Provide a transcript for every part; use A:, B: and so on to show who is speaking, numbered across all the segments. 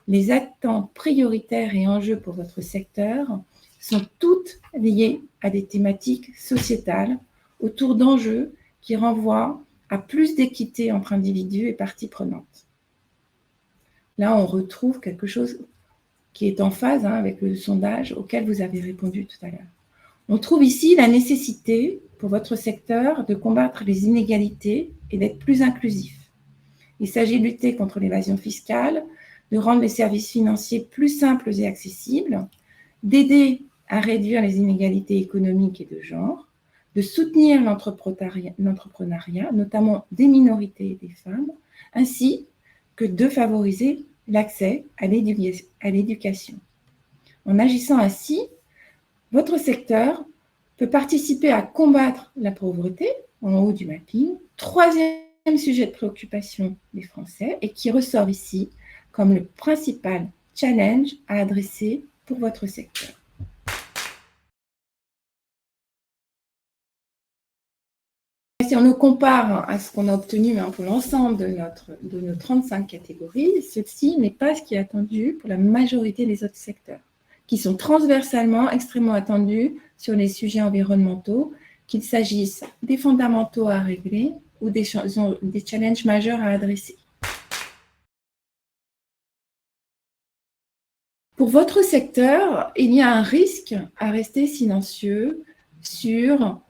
A: les attentes prioritaires et enjeux pour votre secteur sont toutes liées à des thématiques sociétales autour d'enjeux qui renvoient à plus d'équité entre individus et parties prenantes. Là, on retrouve quelque chose qui est en phase avec le sondage auquel vous avez répondu tout à l'heure. On trouve ici la nécessité pour votre secteur de combattre les inégalités et d'être plus inclusif. Il s'agit de lutter contre l'évasion fiscale, de rendre les services financiers plus simples et accessibles, d'aider à réduire les inégalités économiques et de genre, de soutenir l'entrepreneuriat, notamment des minorités et des femmes, ainsi que de favoriser l'accès à l'éducation. En agissant ainsi, votre secteur peut participer à combattre la pauvreté, en haut du mapping, troisième sujet de préoccupation des Français et qui ressort ici comme le principal challenge à adresser pour votre secteur. Si on nous compare à ce qu'on a obtenu pour l'ensemble de nos 35 catégories, ceci n'est pas ce qui est attendu pour la majorité des autres secteurs, qui sont transversalement extrêmement attendus sur les sujets environnementaux, qu'il s'agisse des fondamentaux à régler ou des challenges majeurs à adresser. Pour votre secteur, il y a un risque à rester silencieux sur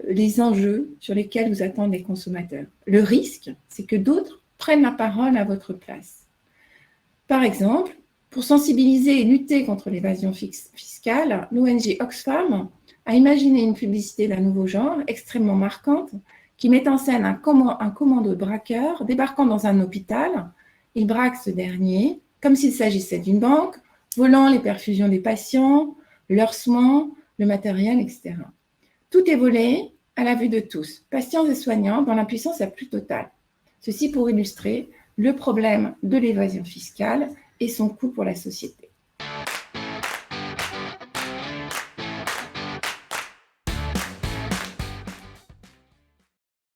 A: les enjeux sur lesquels vous attendent les consommateurs. Le risque, c'est que d'autres prennent la parole à votre place. Par exemple, pour sensibiliser et lutter contre l'évasion fiscale, l'ONG Oxfam a imaginé une publicité d'un nouveau genre extrêmement marquante qui met en scène un commando braqueur débarquant dans un hôpital. Il braque ce dernier comme s'il s'agissait d'une banque, volant les perfusions des patients, leurs soins, le matériel, etc. Tout est volé à la vue de tous, patients et soignants, dans l'impuissance la plus totale. Ceci pour illustrer le problème de l'évasion fiscale et son coût pour la société.